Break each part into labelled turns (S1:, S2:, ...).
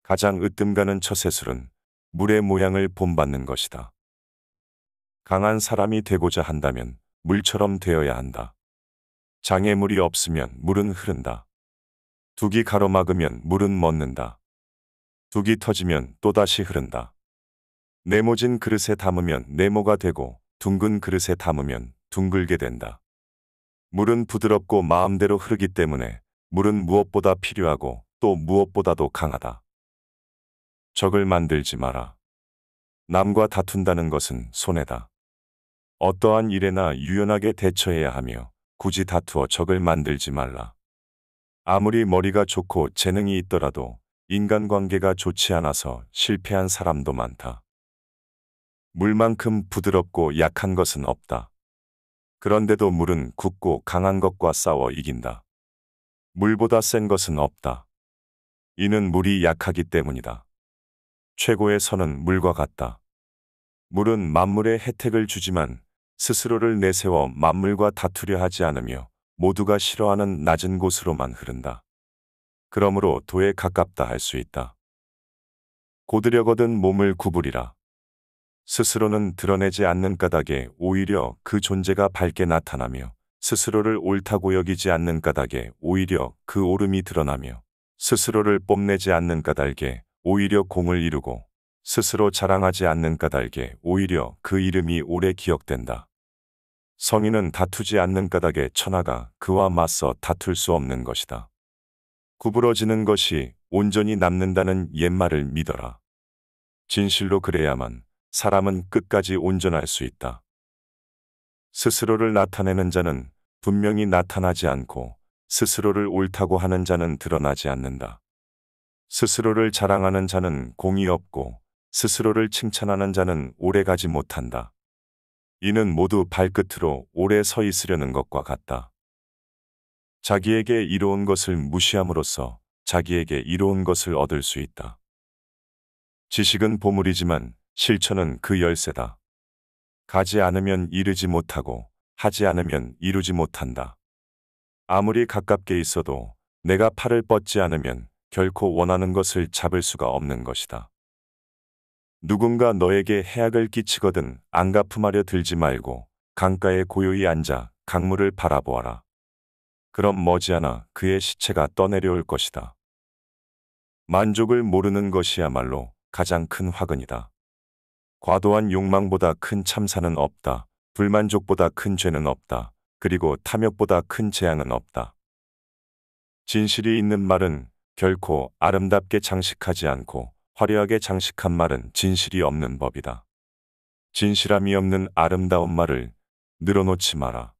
S1: 가장 으뜸가는 처세술은 물의 모양을 본받는 것이다. 강한 사람이 되고자 한다면 물처럼 되어야 한다. 장애물이 없으면 물은 흐른다. 둑이 가로막으면 물은 멎는다. 둑이 터지면 또다시 흐른다. 네모진 그릇에 담으면 네모가 되고 둥근 그릇에 담으면 둥글게 된다. 물은 부드럽고 마음대로 흐르기 때문에 물은 무엇보다 필요하고 또 무엇보다도 강하다. 적을 만들지 마라. 남과 다툰다는 것은 손해다. 어떠한 일에나 유연하게 대처해야 하며 굳이 다투어 적을 만들지 말라. 아무리 머리가 좋고 재능이 있더라도 인간관계가 좋지 않아서 실패한 사람도 많다. 물만큼 부드럽고 약한 것은 없다. 그런데도 물은 굳고 강한 것과 싸워 이긴다. 물보다 센 것은 없다. 이는 물이 약하기 때문이다. 최고의 선은 물과 같다. 물은 만물에 혜택을 주지만 스스로를 내세워 만물과 다투려 하지 않으며 모두가 싫어하는 낮은 곳으로만 흐른다. 그러므로 도에 가깝다 할 수 있다. 고드려거든 몸을 구부리라. 스스로는 드러내지 않는 까닭에 오히려 그 존재가 밝게 나타나며 스스로를 옳다고 여기지 않는 까닭에 오히려 그 옳음이 드러나며 스스로를 뽐내지 않는 까닭에 오히려 공을 이루고 스스로 자랑하지 않는 까닭에 오히려 그 이름이 오래 기억된다. 성인은 다투지 않는 까닭에 천하가 그와 맞서 다툴 수 없는 것이다. 구부러지는 것이 온전히 남는다는 옛말을 믿어라. 진실로 그래야만 사람은 끝까지 온전할 수 있다. 스스로를 나타내는 자는 분명히 나타나지 않고 스스로를 옳다고 하는 자는 드러나지 않는다. 스스로를 자랑하는 자는 공이 없고 스스로를 칭찬하는 자는 오래가지 못한다. 이는 모두 발끝으로 오래 서 있으려는 것과 같다. 자기에게 이로운 것을 무시함으로써 자기에게 이로운 것을 얻을 수 있다. 지식은 보물이지만 실천은 그 열쇠다. 가지 않으면 이르지 못하고 하지 않으면 이루지 못한다. 아무리 가깝게 있어도 내가 팔을 뻗지 않으면 결코 원하는 것을 잡을 수가 없는 것이다. 누군가 너에게 해악을 끼치거든 안갚음하려 들지 말고 강가에 고요히 앉아 강물을 바라보아라. 그럼 머지않아 그의 시체가 떠내려올 것이다. 만족을 모르는 것이야말로 가장 큰 화근이다. 과도한 욕망보다 큰 참사는 없다. 불만족보다 큰 죄는 없다. 그리고 탐욕보다 큰 재앙은 없다. 진실이 있는 말은 결코 아름답게 장식하지 않고 화려하게 장식한 말은 진실이 없는 법이다. 진실함이 없는 아름다운 말을 늘어놓지 마라.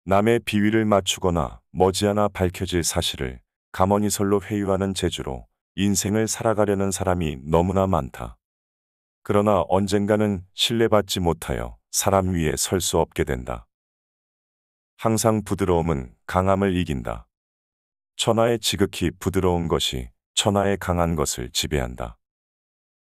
S1: 남의 비위를 맞추거나 머지않아 밝혀질 사실을 가머니설로 회유하는 재주로 인생을 살아가려는 사람이 너무나 많다. 그러나 언젠가는 신뢰받지 못하여 사람 위에 설 수 없게 된다. 항상 부드러움은 강함을 이긴다. 천하의 지극히 부드러운 것이 천하의 강한 것을 지배한다.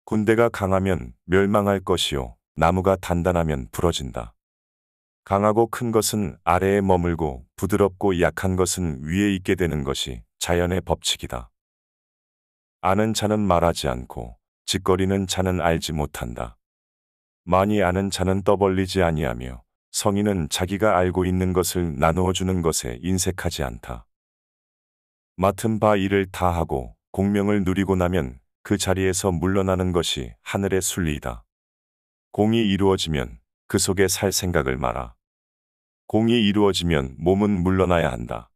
S1: 군대가 강하면 멸망할 것이요 나무가 단단하면 부러진다. 강하고 큰 것은 아래에 머물고 부드럽고 약한 것은 위에 있게 되는 것이 자연의 법칙이다. 아는 자는 말하지 않고 짓거리는 자는 알지 못한다. 많이 아는 자는 떠벌리지 아니하며 성인은 자기가 알고 있는 것을 나누어 주는 것에 인색하지 않다. 맡은 바 일을 다 하고 공명을 누리고 나면 그 자리에서 물러나는 것이 하늘의 순리이다. 공이 이루어지면 그 속에 살 생각을 마라. 공이 이루어지면 몸은 물러나야 한다.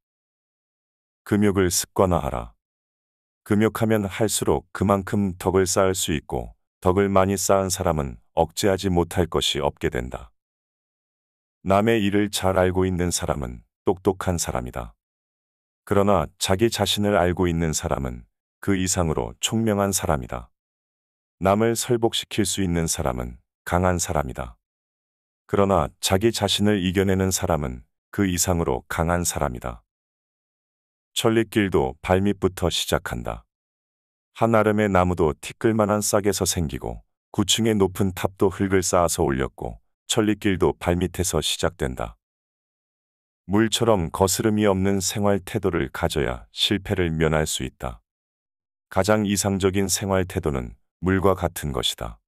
S1: 금욕을 습관화하라. 금욕하면 할수록 그만큼 덕을 쌓을 수 있고 덕을 많이 쌓은 사람은 억제하지 못할 것이 없게 된다. 남의 일을 잘 알고 있는 사람은 똑똑한 사람이다. 그러나 자기 자신을 알고 있는 사람은 그 이상으로 총명한 사람이다. 남을 설복시킬 수 있는 사람은 강한 사람이다. 그러나 자기 자신을 이겨내는 사람은 그 이상으로 강한 사람이다. 천리길도 발밑부터 시작한다. 한아름의 나무도 티끌만한 싹에서 생기고 9층의 높은 탑도 흙을 쌓아서 올렸고 천리길도 발밑에서 시작된다. 물처럼 거스름이 없는 생활 태도를 가져야 실패를 면할 수 있다. 가장 이상적인 생활 태도는 물과 같은 것이다.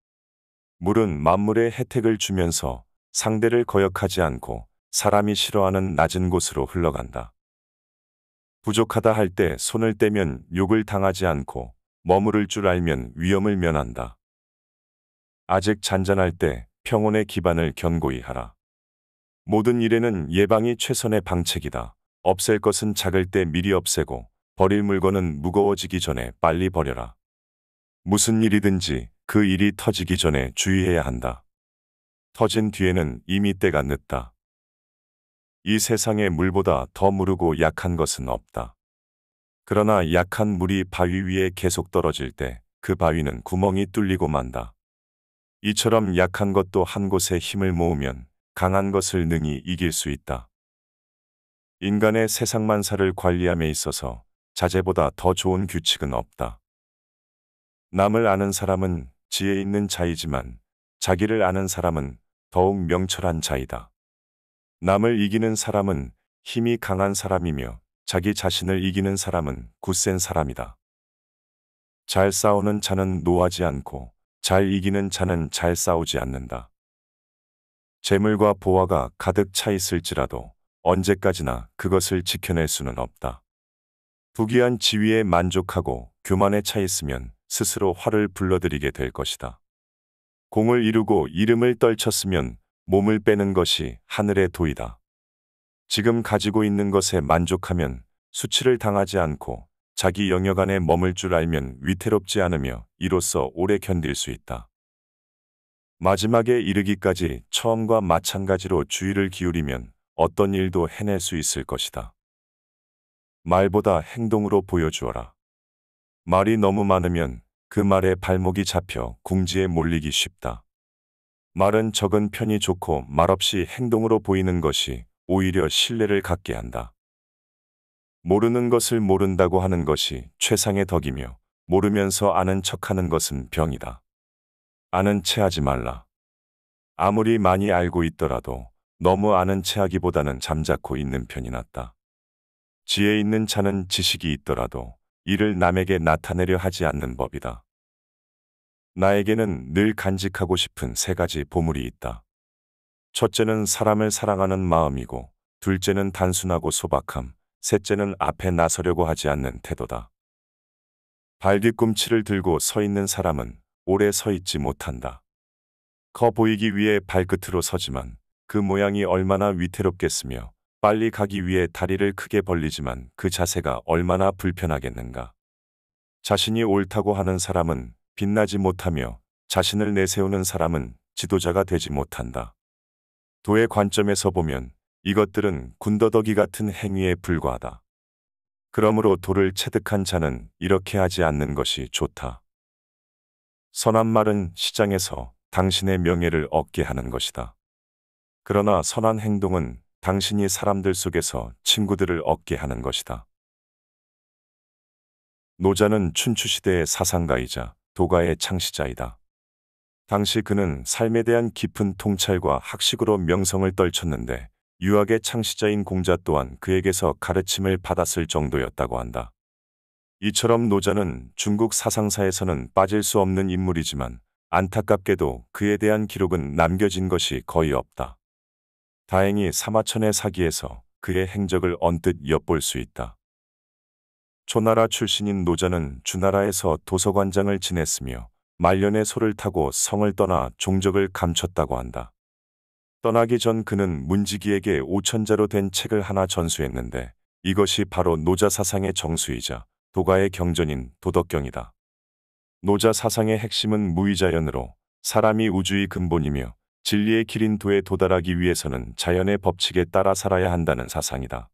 S1: 물은 만물의 혜택을 주면서 상대를 거역하지 않고 사람이 싫어하는 낮은 곳으로 흘러간다. 부족하다 할 때 손을 떼면 욕을 당하지 않고 머무를 줄 알면 위험을 면한다. 아직 잔잔할 때 평온의 기반을 견고히 하라. 모든 일에는 예방이 최선의 방책이다. 없앨 것은 작을 때 미리 없애고 버릴 물건은 무거워지기 전에 빨리 버려라. 무슨 일이든지 그 일이 터지기 전에 주의해야 한다. 터진 뒤에는 이미 때가 늦다. 이 세상에 물보다 더 무르고 약한 것은 없다. 그러나 약한 물이 바위 위에 계속 떨어질 때 그 바위는 구멍이 뚫리고 만다. 이처럼 약한 것도 한 곳에 힘을 모으면 강한 것을 능히 이길 수 있다. 인간의 세상만사를 관리함에 있어서 자제보다 더 좋은 규칙은 없다. 남을 아는 사람은 지혜 있는 자이지만 자기를 아는 사람은 더욱 명철한 자이다. 남을 이기는 사람은 힘이 강한 사람이며 자기 자신을 이기는 사람은 굳센 사람이다. 잘 싸우는 자는 노하지 않고 잘 이기는 자는 잘 싸우지 않는다. 재물과 보화가 가득 차 있을지라도 언제까지나 그것을 지켜낼 수는 없다. 부귀한 지위에 만족하고 교만에 차 있으면 스스로 화를 불러들이게 될 것이다. 공을 이루고 이름을 떨쳤으면 몸을 빼는 것이 하늘의 도이다. 지금 가지고 있는 것에 만족하면 수치를 당하지 않고 자기 영역 안에 머물 줄 알면 위태롭지 않으며 이로써 오래 견딜 수 있다. 마지막에 이르기까지 처음과 마찬가지로 주의를 기울이면 어떤 일도 해낼 수 있을 것이다. 말보다 행동으로 보여주어라. 말이 너무 많으면 그 말에 발목이 잡혀 궁지에 몰리기 쉽다. 말은 적은 편이 좋고 말없이 행동으로 보이는 것이 오히려 신뢰를 갖게 한다. 모르는 것을 모른다고 하는 것이 최상의 덕이며 모르면서 아는 척하는 것은 병이다. 아는 체하지 말라. 아무리 많이 알고 있더라도 너무 아는 체하기보다는 잠자코 있는 편이 낫다. 지혜 있는 자는 지식이 있더라도 이를 남에게 나타내려 하지 않는 법이다. 나에게는 늘 간직하고 싶은 세 가지 보물이 있다. 첫째는 사람을 사랑하는 마음이고, 둘째는 단순하고 소박함, 셋째는 앞에 나서려고 하지 않는 태도다. 발뒤꿈치를 들고 서 있는 사람은 오래 서 있지 못한다. 커 보이기 위해 발끝으로 서지만 그 모양이 얼마나 위태롭겠으며 빨리 가기 위해 다리를 크게 벌리지만 그 자세가 얼마나 불편하겠는가. 자신이 옳다고 하는 사람은 빛나지 못하며 자신을 내세우는 사람은 지도자가 되지 못한다. 도의 관점에서 보면 이것들은 군더더기 같은 행위에 불과하다. 그러므로 도를 체득한 자는 이렇게 하지 않는 것이 좋다. 선한 말은 시장에서 당신의 명예를 얻게 하는 것이다. 그러나 선한 행동은 당신이 사람들 속에서 친구들을 얻게 하는 것이다. 노자는 춘추시대의 사상가이자 도가의 창시자이다. 당시 그는 삶에 대한 깊은 통찰과 학식으로 명성을 떨쳤는데 유학의 창시자인 공자 또한 그에게서 가르침을 받았을 정도였다고 한다. 이처럼 노자는 중국 사상사에서는 빠질 수 없는 인물이지만 안타깝게도 그에 대한 기록은 남겨진 것이 거의 없다. 다행히 사마천의 사기에서 그의 행적을 언뜻 엿볼 수 있다. 초나라 출신인 노자는 주나라에서 도서관장을 지냈으며 말년에 소를 타고 성을 떠나 종적을 감췄다고 한다. 떠나기 전 그는 문지기에게 5천자로 된 책을 하나 전수했는데 이것이 바로 노자 사상의 정수이자 도가의 경전인 도덕경이다. 노자 사상의 핵심은 무위자연으로 사람이 우주의 근본이며 진리의 길인 도에 도달하기 위해서는 자연의 법칙에 따라 살아야 한다는 사상이다.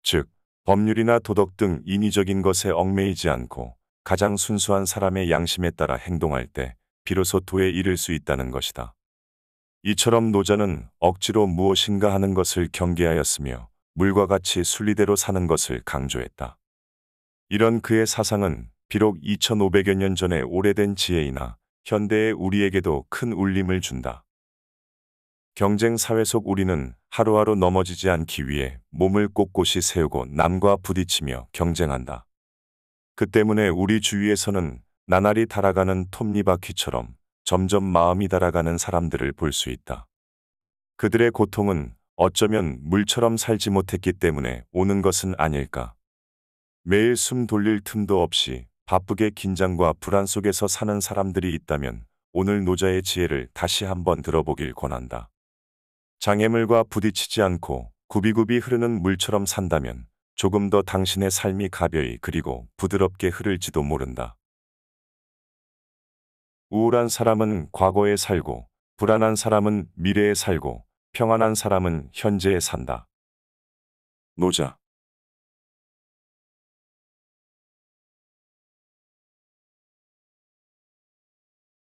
S1: 즉, 법률이나 도덕 등 인위적인 것에 얽매이지 않고 가장 순수한 사람의 양심에 따라 행동할 때 비로소 도에 이를 수 있다는 것이다. 이처럼 노자는 억지로 무엇인가 하는 것을 경계하였으며 물과 같이 순리대로 사는 것을 강조했다. 이런 그의 사상은 비록 2500여 년 전의 오래된 지혜이나 현대의 우리에게도 큰 울림을 준다. 경쟁 사회 속 우리는 하루하루 넘어지지 않기 위해 몸을 꼿꼿이 세우고 남과 부딪히며 경쟁한다. 그 때문에 우리 주위에서는 나날이 달아가는 톱니바퀴처럼 점점 마음이 달아가는 사람들을 볼 수 있다. 그들의 고통은 어쩌면 물처럼 살지 못했기 때문에 오는 것은 아닐까. 매일 숨 돌릴 틈도 없이 바쁘게 긴장과 불안 속에서 사는 사람들이 있다면 오늘 노자의 지혜를 다시 한번 들어보길 권한다. 장애물과 부딪히지 않고 굽이굽이 흐르는 물처럼 산다면 조금 더 당신의 삶이 가벼이 그리고 부드럽게 흐를지도 모른다. 우울한 사람은 과거에 살고, 불안한 사람은 미래에 살고, 평안한 사람은 현재에 산다. 노자.